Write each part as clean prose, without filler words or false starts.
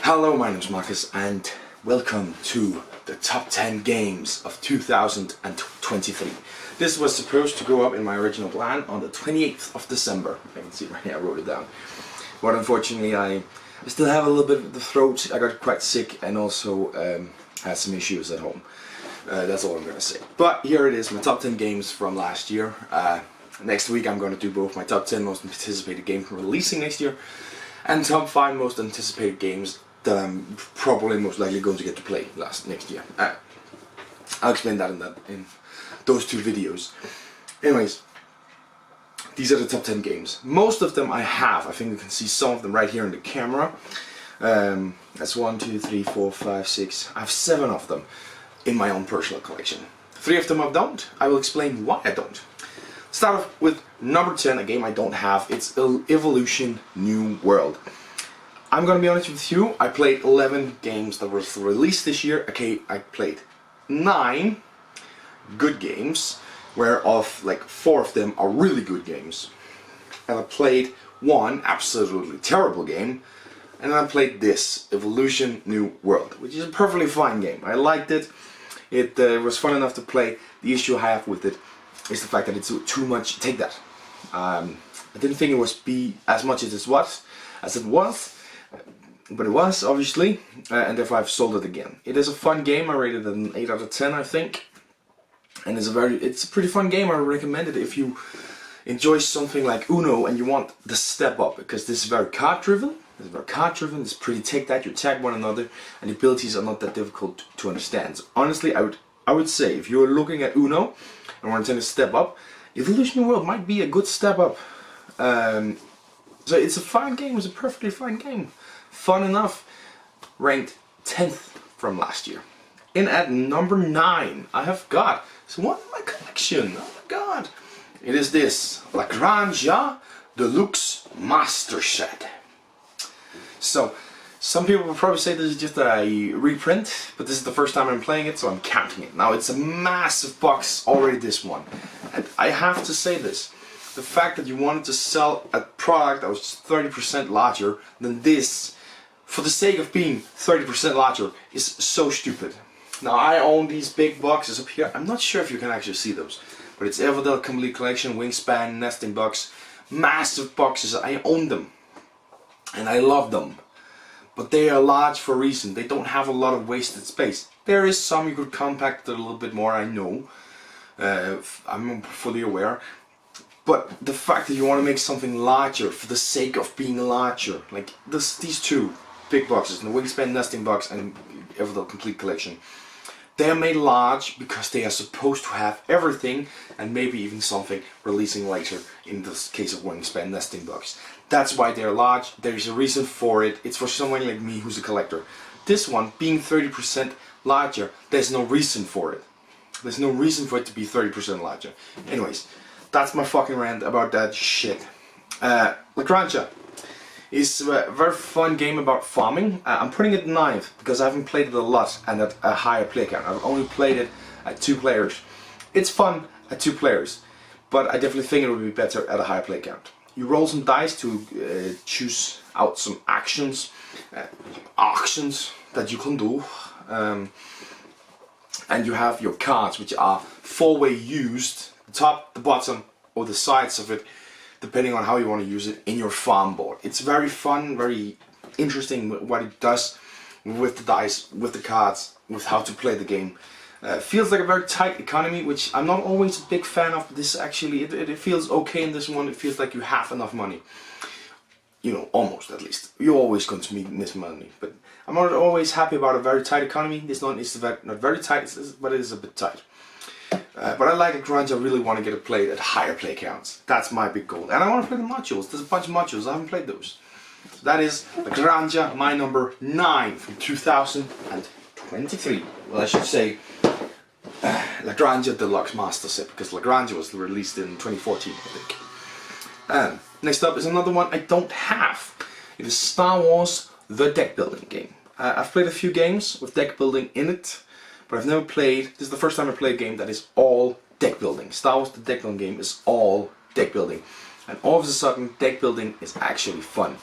Hello, my name is Marcus and welcome to the top 10 games of 2023. This was supposed to go up in my original plan on the 28th of December. I can see right here, I wrote it down. But unfortunately I still have a little bit of the throat. I got quite sick and also had some issues at home. That's all I'm going to say. But here it is, my top 10 games from last year. Next week I'm going to do both my top 10 most anticipated games releasing next year and top 5 most anticipated games that I'm probably most likely going to get to play next year. I'll explain that in those two videos. Anyways, these are the top 10 games. Most of them I have. I think you can see some of them right here in the camera. That's 1, 2, 3, 4, 5, 6. I have 7 of them in my own personal collection. 3 of them I don't. I will explain why I don't. Start off with number 10, a game I don't have. It's Evolution New World. I'm gonna be honest with you, I played 11 games that were released this year. Okay, I played 9 good games, whereof like 4 of them are really good games. And I played 1 absolutely terrible game, and then I played this, Evolution New World, which is a perfectly fine game. I liked it. It was fun enough to play. The issue I have with it is the fact that it's too much. Take that. I didn't think it was be as much as it was. But it was, obviously, and therefore I've sold it again. It is a fun game. I rated it an 8 out of 10, I think. And it's a pretty fun game. I recommend it if you enjoy something like Uno and you want the step up, because this is very card driven. It's pretty take that, you tag one another, and the abilities are not that difficult to understand. So honestly, I would say if you're looking at Uno and want to step up, Evolution New World might be a good step up. So it's a fine game. It's a perfectly fine game. Fun enough. Ranked 10th from last year. In at number 9, I have got one in my collection. Oh my god. It is this La Granja Deluxe Master Set. So, some people will probably say this is just a reprint, but this is the first time I'm playing it, so I'm counting it. Now, it's a massive box already, this one. And I have to say this. The fact that you wanted to sell a product that was 30% larger than this, for the sake of being 30% larger, is so stupid. Now I own these big boxes up here. I'm not sure if you can actually see those, but it's Everdell Complete Collection, Wingspan, Nesting Box, massive boxes. I own them, and I love them. But they are large for a reason. They don't have a lot of wasted space. There is some you could compact it a little bit more, I know. I'm fully aware. But the fact that you want to make something larger for the sake of being larger, like these two big boxes, the Wingspan Nesting Box and Everdell Complete Collection, they are made large because they are supposed to have everything and maybe even something releasing later in this case of Wingspan Nesting Box. That's why they're large. There's a reason for it. It's for someone like me who's a collector. This one being 30% larger, there's no reason for it. There's no reason for it to be 30% larger. Anyways, that's my fucking rant about that shit. La Granja is a very fun game about farming. I'm putting it 9th because I haven't played it a lot and at a higher play count. I've only played it at 2 players. It's fun at 2 players, but I definitely think it would be better at a higher play count. You roll some dice to choose out some actions that you can do. And you have your cards, which are 4-way used, the top, the bottom, or the sides of it, depending on how you want to use it in your farm board. It's very fun, very interesting what it does with the dice, with the cards, with how to play the game. Feels like a very tight economy, which I'm not always a big fan of. This actually, it feels okay in this one. It feels like you have enough money. You know, almost at least. You're always going to miss money, but I'm not always happy about a very tight economy. This one is not very tight, but it is a bit tight. But I like a Granja. I really want to get it played at higher play counts. That's my big goal. And I want to play the modules. There's a bunch of modules. I haven't played those. So that is La Granja, my number 9 from 2023. Well, I should say La Granja Deluxe Master Set, because La Granja was released in 2014, I think. Next up is another one I don't have. It is Star Wars The Deck Building Game. I've played a few games with deck building in it, but I've never played. This is the first time I play a game that is all deck building. Star Wars The Deck Building Game is all deck building. And all of a sudden, deck building is actually fun.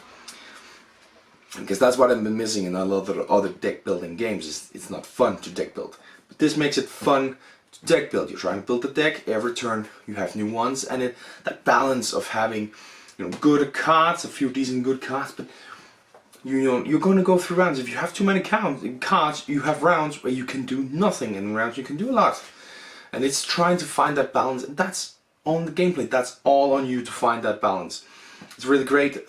Because that's what I've been missing in a lot of other deck building games. Is it's not fun to deck build, but this makes it fun to deck build. You're trying to build the deck every turn. You have new ones, and that balance of having, good cards, a few decent good cards, but you're going to go through rounds. If you have too many cards, you have rounds where you can do nothing, and rounds you can do a lot. And it's trying to find that balance, and that's on the gameplay. That's all on you to find that balance. It's really great.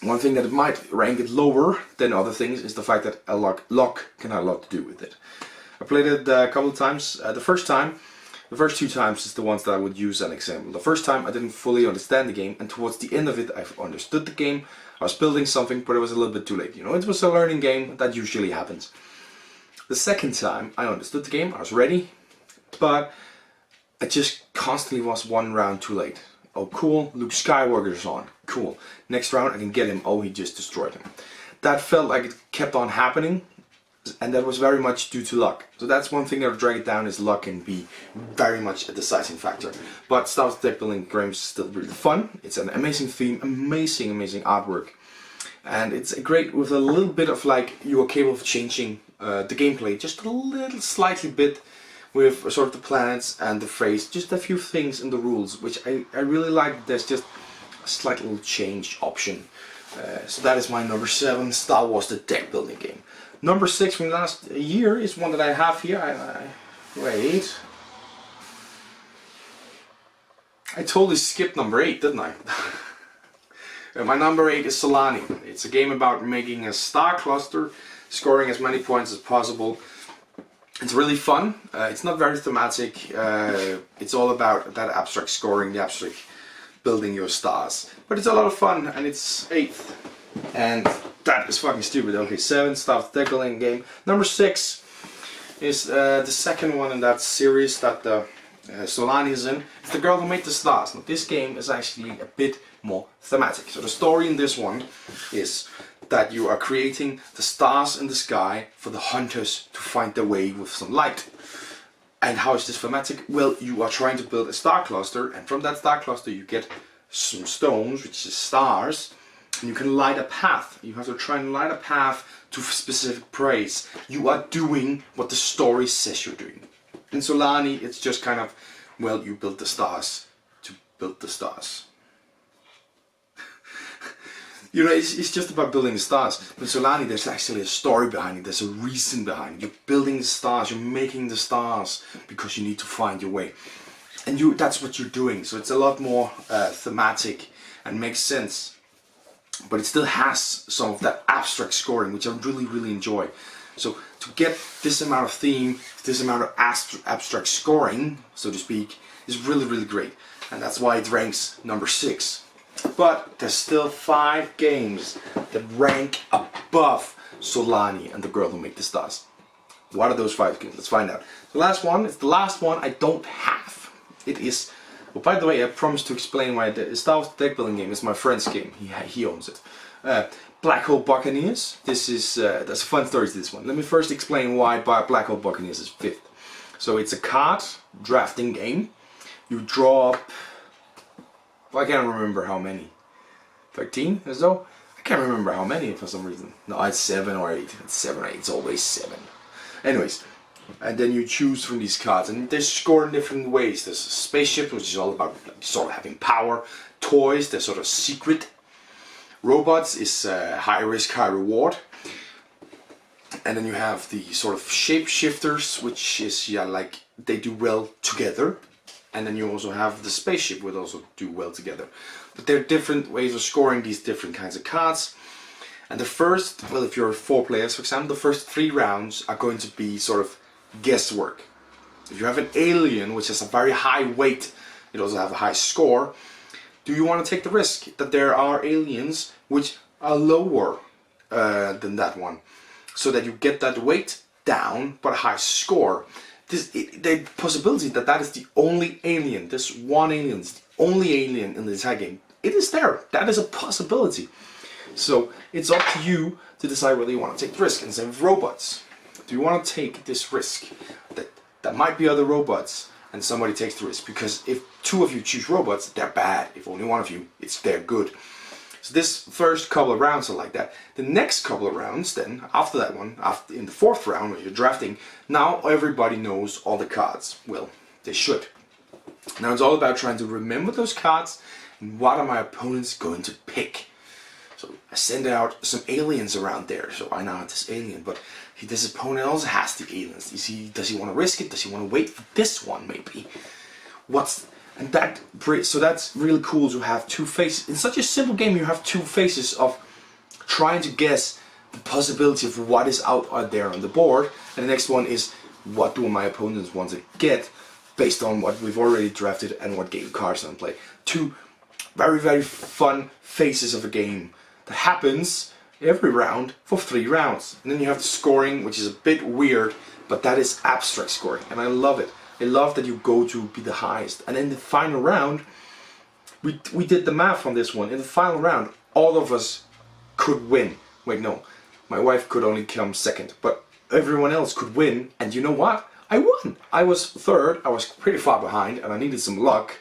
One thing that might rank it lower than other things is the fact that luck can have a lot to do with it. I played it a couple of times. The first two times is the ones that I would use as an example. The first time I didn't fully understand the game, and towards the end of it I understood the game. I was building something, but it was a little bit too late. It was a learning game. That usually happens. The second time I understood the game, I was ready, but I just constantly was one round too late. Oh cool, Luke Skywalker's on. Cool. Next round I can get him. Oh, he just destroyed him. That felt like it kept on happening, and that was very much due to luck. So that's one thing that would drag it down, is luck can be very much a deciding factor. But Star Wars deck building games is still really fun. It's an amazing theme, amazing artwork. And it's great with a little bit of you are capable of changing the gameplay just a little slightly bit, with sort of the planets and the phrase, just a few things in the rules, which I really like. There's just a slight little change option. So that is my number 7 Star Wars the deck building game. Number 6 from last year is one that I have here. Wait. I totally skipped number 8, didn't I? My number 8 is Solani. It's a game about making a star cluster, scoring as many points as possible. It's really fun. It's not very thematic. It's all about that abstract scoring, the abstract building your stars. But it's a lot of fun, and it's 8th. And that is fucking stupid. Okay, 7 Star Wars deck building game. Number 6 is the second one in that series that Solani is in. It's The Girl Who Made the Stars. Now this game is actually a bit more thematic. So the story in this one is that you are creating the stars in the sky for the hunters to find their way with some light. And how is this thematic? Well, you are trying to build a star cluster, and from that star cluster you get some stones, which is stars, and you can light a path. You have to try and light a path to specific prey. You are doing what the story says you're doing. In Solani, it's just kind of, well, you build the stars to build the stars. It's just about building the stars. But Solani, there's actually a story behind it. There's a reason behind it. You're building the stars. You're making the stars because you need to find your way, and that's what you're doing. So it's a lot more thematic and makes sense. But it still has some of that abstract scoring, which I really enjoy. So to get this amount of theme, this amount of abstract scoring, so to speak, is really great. And that's why it ranks number 6. But there's still 5 games that rank above Solani and The Girl Who Made the Stars. What are those 5 games? Let's find out. The last one is the last one I don't have. It is, well, by the way, I promised to explain why the Star Wars deck building game is my friend's game. He owns it. Black Hole Buccaneers. This is there's a fun story to this one. Let me first explain why Black Hole Buccaneers is 5th. So it's a card drafting game. You draw up, well, I can't remember how many. 13 or so? I can't remember how many for some reason. No, it's 7 or 8. It's 7 or 8. It's always 7. Anyways, and then you choose from these cards, and they're scored in different ways. There's a spaceship, which is all about sort of having power. Toys, they're sort of secret. Robots is high risk, high reward. And then you have the sort of shapeshifters, which is, like they do well together. And then you also have the spaceship, which also do well together. But there are different ways of scoring these different kinds of cards. And the first, well, if you're 4 players, for example, the first 3 rounds are going to be sort of guesswork. If you have an alien, which has a very high weight, it also have a high score. Do you want to take the risk that there are aliens which are lower than that one, so that you get that weight down but a high score? The possibility that is the only alien, this one alien is the only alien in the entire game, it is there. That is a possibility. So it's up to you to decide whether you want to take the risk. And same with robots. Do you want to take this risk that there might be other robots and somebody takes the risk? Because if 2 of you choose robots, they're bad. If only 1 of you, they're good. So this first couple of rounds are like that. The next couple of rounds then, after that one, in the fourth round when you're drafting, now everybody knows all the cards. Well, they should. Now it's all about trying to remember those cards and what are my opponents going to pick. So I send out some aliens around there, so I now have this alien, but this opponent also has the aliens. Does he want to risk it? Does he want to wait for this one maybe? So that's really cool to have two faces. In such a simple game, you have two faces of trying to guess the possibility of what is out there on the board, and the next one is what do my opponents want to get based on what we've already drafted and what game cards I'm playing. Two very, very fun faces of a game that happens every round for 3 rounds. And then you have the scoring, which is a bit weird, but that is abstract scoring, and I love it. I love that you go to be the highest. And in the final round, we did the math on this one. In the final round, all of us could win. Wait, no. My wife could only come second, but everyone else could win. And you know what? I won. I was third. I was pretty far behind, and I needed some luck.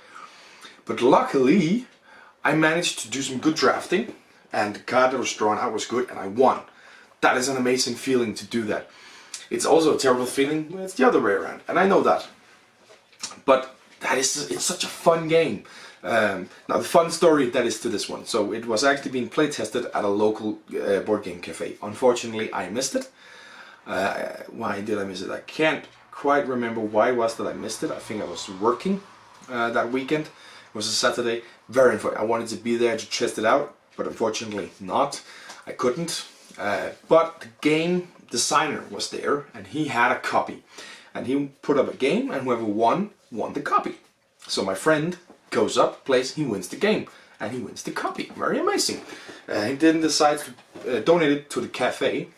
But luckily, I managed to do some good drafting, and the card that was drawn out was good, and I won. That is an amazing feeling to do that. It's also a terrible feeling when it's the other way around, and I know that. But it's such a fun game. Now the fun story that is to this one. So it was actually being play tested at a local board game cafe. Unfortunately, I missed it. Why did I miss it? I can't quite remember why it was that I missed it. I think I was working that weekend. It was a Saturday. Very unfortunate. I wanted to be there to test it out, but unfortunately not. I couldn't. But the game designer was there, and he had a copy. And he put up a game, and whoever won the copy. So my friend goes up, plays, he wins the game, and he wins the copy. Very amazing. He didn't decide to donate it to the cafe,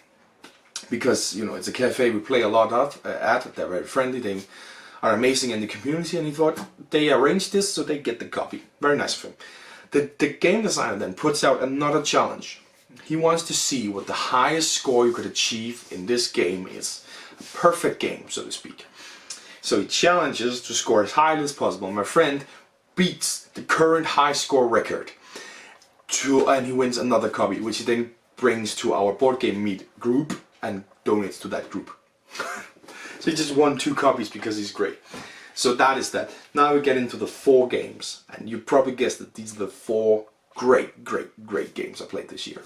because you know it's a cafe we play a lot at. They're very friendly, they are amazing in the community, and he thought they arranged this so they get the copy. Very nice of him. The game designer then puts out another challenge. He wants to see what the highest score you could achieve in this game is. A perfect game, so to speak. So he challenges to score as highly as possible. My friend beats the current high score record, and he wins another copy, which he then brings to our board game meet group and donates to that group. So he just won 2 copies because he's great. So that is that. Now we get into the 4 games, and you probably guessed that these are the 4 great games I played this year.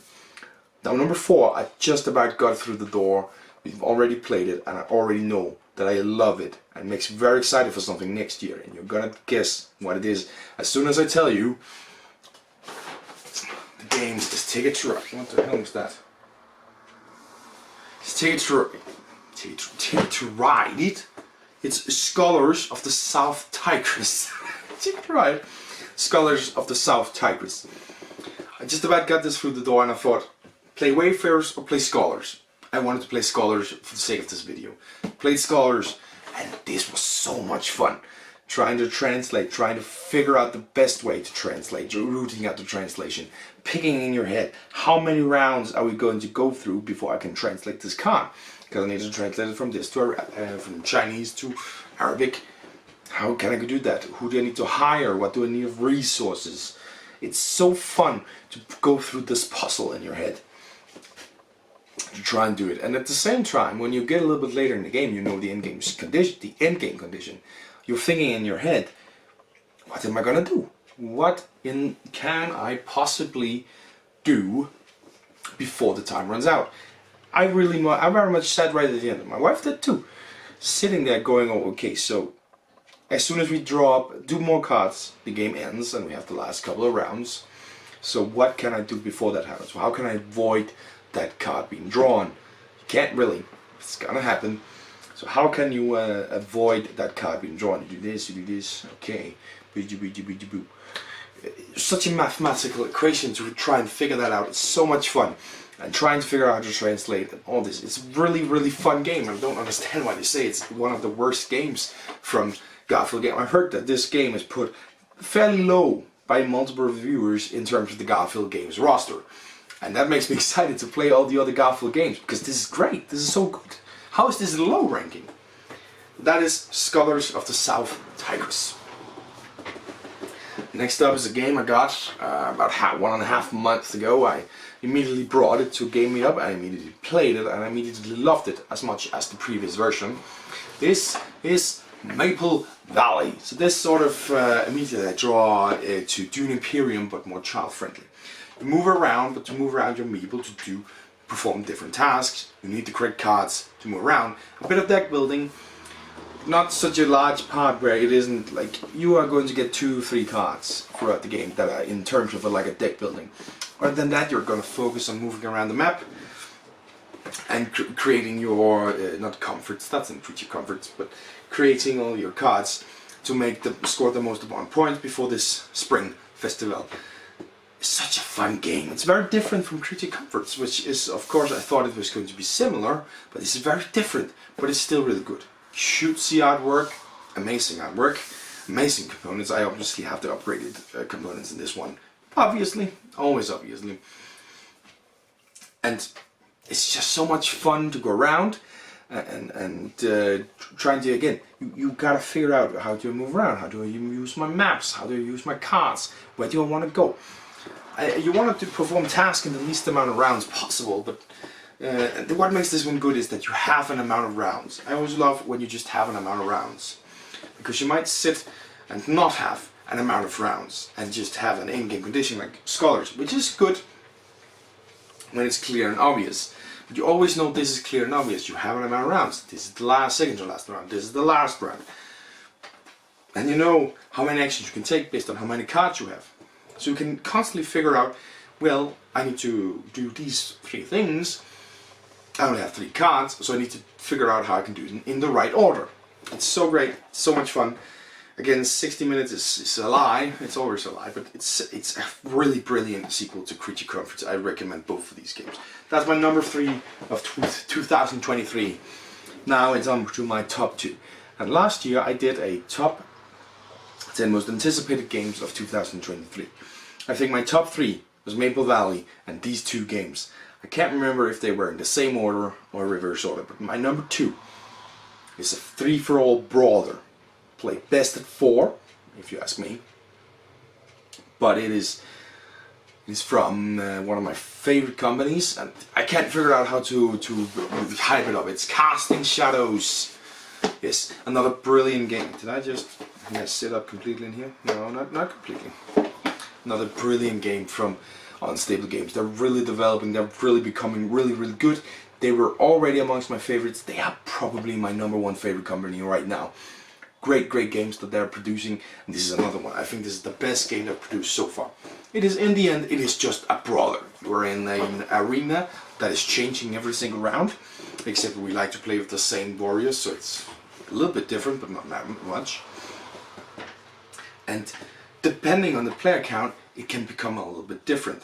Now number 4, I just about got through the door. We've already played it, and I already know that I love it, and makes me very excited for something next year, and you're gonna guess what it is as soon as I tell you. The game is Ticket to Ride. What the hell is that? It's Ticket to Ride. It's Scholars of the South Tigris. Ticket to Ride. Scholars of the South Tigris. I just about got this through the door, and I thought, play Wayfarers or play Scholars? I wanted to play Scholars for the sake of this video. Played Scholars, and this was so much fun. Trying to translate, trying to figure out the best way to translate, rooting out the translation, picking in your head, how many rounds are we going to go through before I can translate this card? Because I need to translate it from this to from Chinese to Arabic. How can I do that? Who do I need to hire? What do I need of resources? It's so fun to go through this puzzle in your head, to try and do it. And at the same time, when you get a little bit later in the game, you know the end game condition. You're thinking in your head, what am I gonna do? What can I possibly do before the time runs out? I very much sat right at the end. My wife did too, sitting there going, oh, okay, so as soon as we do more cards, the game ends, and we have the last couple of rounds. So what can I do before that happens? How can I avoid that card being drawn? You can't really. It's gonna happen. So how can you avoid that card being drawn? You do this, okay. Such a mathematical equation to try and figure that out. It's so much fun. And trying to figure out how to translate and all this. It's a really fun game. I don't understand why they say it's one of the worst games from Garfield Game. I've heard that this game is put fairly low by multiple reviewers in terms of the Garfield Games roster. And that makes me excited to play all the other Garfield games, because this is great. This is so good. How is this low ranking? That is Scholars of the South Tigris. Next up is a game I got about 1.5 months ago. I immediately brought it to Game Me Up. I immediately played it and I immediately loved it as much as the previous version. This is Maple Valley. So this sort of immediately I draw to Dune Imperium, but more child friendly. You move around, but to move around you're able to perform different tasks. You need the correct cards to move around. A bit of deck building. Not such a large part where it isn't like you are going to get 2-3 cards throughout the game that are in terms of like a deck building. Other than that, you're going to focus on moving around the map and creating your not comforts, that's in creature comforts, but creating all your cards to make the score the most amount of points before this spring festival. It's such a fun game. It's very different from creature comforts, which is, of course, I thought it was going to be similar, but it's very different, but it's still really good. Cutesy artwork, amazing components. I obviously have the upgraded components in this one, obviously, always obviously, and it's just so much fun to go around and trying to, again, you gotta figure out how to move around, how do I use my maps, how do I use my cards, where do I want to go. You want to perform tasks in the least amount of rounds possible, but what makes this one good is that you have an amount of rounds. I always love when you just have an amount of rounds, because you might sit and not have an amount of rounds and just have an in-game condition like Scholars, which is good when it's clear and obvious. But you always know this is clear and obvious. You have an amount of rounds. This is the second to last round. This is the last round. And you know how many actions you can take based on how many cards you have. So you can constantly figure out, well, I need to do these 3 things. I only have 3 cards, so I need to figure out how I can do it in the right order. It's so great, so much fun. Again, 60 minutes is a lie. It's always a lie, but it's a really brilliant sequel to Creature Comforts. I recommend both of these games. That's my number 3 of 2023. Now it's on to my top 2. And last year I did a top 10 most anticipated games of 2023. I think my top 3 was Maple Valley and these 2 games. I can't remember if they were in the same order or reverse order, but my number 2 is a free-for-all brawler. Play best at 4, if you ask me. But it is from one of my favorite companies, and I can't figure out how to hype it up. It's Casting Shadows. Yes, another brilliant game. Did I just mess it up completely in here? No, not completely. Another brilliant game from Unstable Games. They're really developing, they're really becoming really good. They were already amongst my favorites. They are probably my number 1 favorite company right now. Great games that they're producing, and this is another one. I think this is the best game they've produced so far. It is, in the end, it is just a brawler. We're in an arena that is changing every single round, except we like to play with the same warriors, so it's a little bit different, but not that much. And depending on the player count, it can become a little bit different.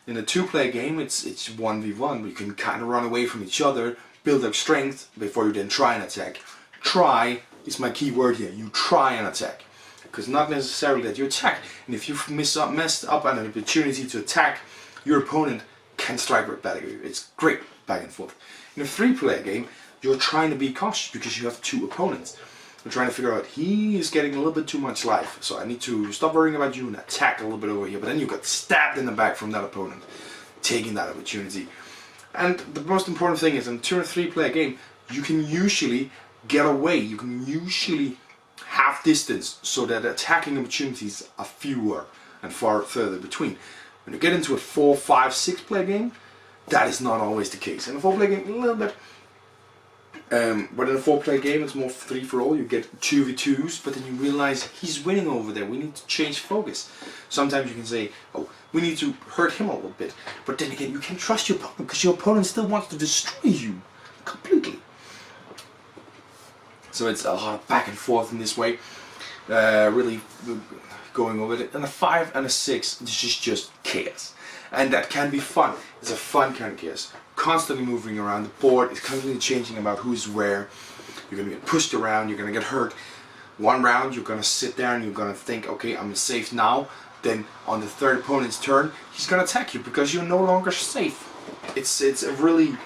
In a 2-player game, it's 1v1. We can kind of run away from each other, build up strength before you then try and attack. Try is my key word here. You try and attack, because not necessarily that you attack. And if you've messed up an opportunity to attack, your opponent can strike right back at you. It's great back and forth. In a 3-player game, you're trying to be cautious because you have 2 opponents. You're trying to figure out, he is getting a little bit too much life, so I need to stop worrying about you and attack a little bit over here. But then you got stabbed in the back from that opponent, taking that opportunity. And the most important thing is, in a 2 or 3-player game, you can usually get away. You can usually have distance so that attacking opportunities are fewer and far further between. When you get into a 4, 5, 6-player game, that is not always the case. In a 4-player game, a little bit. But in a 4-player game, it's more free-for-all. You get 2v2s, but then you realize he's winning over there. We need to change focus. Sometimes you can say, oh, we need to hurt him a little bit. But then again, you can trust your opponent, because your opponent still wants to destroy you completely. So it's a lot of back and forth in this way, really going over it. And a 5 and a 6, this is just chaos. And that can be fun. It's a fun kind of chaos. Constantly moving around the board, it's constantly changing about who's where. You're going to get pushed around, you're going to get hurt. One round, you're going to sit there and you're going to think, okay, I'm safe now. Then on the 3rd opponent's turn, he's going to attack you because you're no longer safe. It's a really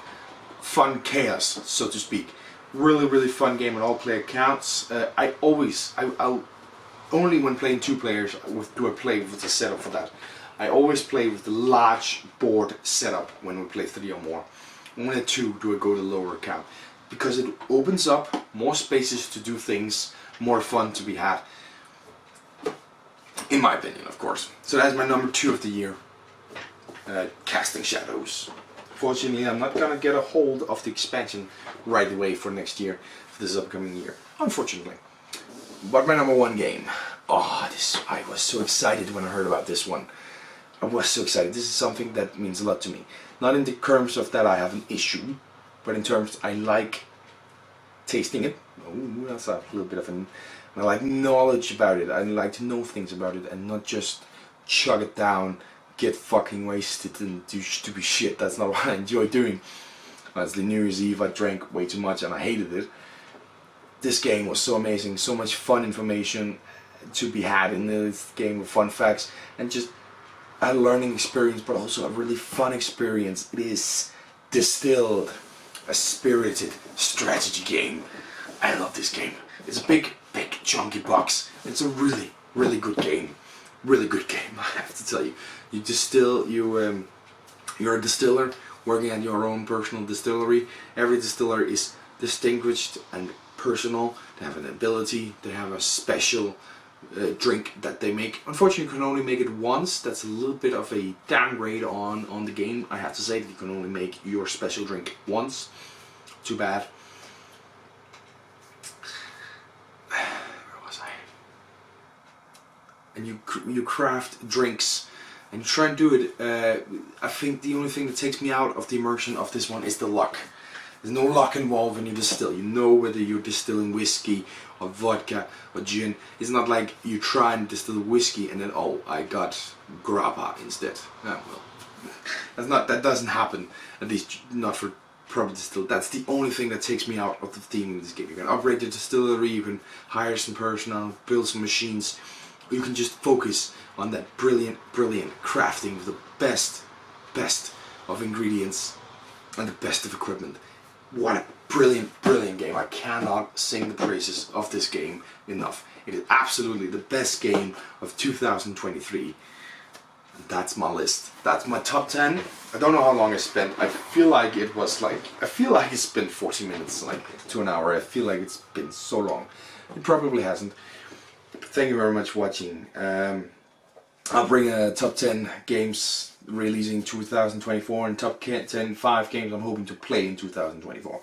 fun chaos, so to speak. Really fun game on all player counts. I'll only when playing 2 players do I play with the setup for that. I always play with the large board setup when we play 3 or more. Only at 2 do I go to lower count, because it opens up more spaces to do things, more fun to be had, in my opinion, of course. So that's my number 2 of the year, Casting Shadows. Fortunately, I'm not gonna get a hold of the expansion right away for next year, for this upcoming year, unfortunately. But my number 1 game, I was so excited when I heard about this one. I was so excited. This is something that means a lot to me. Not in the terms of that I have an issue, but in terms I like tasting it. Oh, that's a little bit of an... I like knowledge about it. I like to know things about it and not just chug it down, get fucking wasted and do stupid shit. That's not what I enjoy doing. As the New Year's Eve, I drank way too much and I hated it. This game was so amazing, so much fun information to be had in this game with fun facts, and just a learning experience, but also a really fun experience. It is Distilled, a spirited strategy game. I love this game. It's a big chunky box. It's a really good game. Really good game, I have to tell you. You distill, you're a distiller working at your own personal distillery. Every distiller is distinguished and personal. They have an ability, they have a special drink that they make. Unfortunately, you can only make it once. That's a little bit of a downgrade on the game, I have to say, that you can only make your special drink once. Too bad. Where was I? And you craft drinks and you try and do it. I think the only thing that takes me out of the immersion of this one is the luck. There's no luck involved when you distill. You know whether you're distilling whiskey or vodka or gin. It's not like you try and distill whiskey and then, oh, I got grappa instead. Oh, well, that doesn't happen. At least not for proper distill. That's the only thing that takes me out of the theme of this game. You can upgrade the distillery, you can hire some personnel, build some machines. You can just focus on that brilliant crafting with the best of ingredients and the best of equipment. What a brilliant game. I cannot sing the praises of this game enough. It is absolutely the best game of 2023. And that's my list. That's my top 10. I don't know how long I spent. I feel like it's been 40 minutes, like to an hour. I feel like it's been so long. It probably hasn't. Thank you very much for watching. I'll bring a top 10 games releasing 2024 and top 10 5 games I'm hoping to play in 2024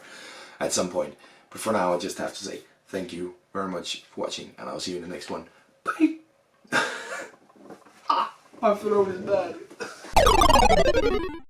at some point. But for now, I just have to say thank you very much for watching, and I'll see you in the next one. Bye! My throat is bad.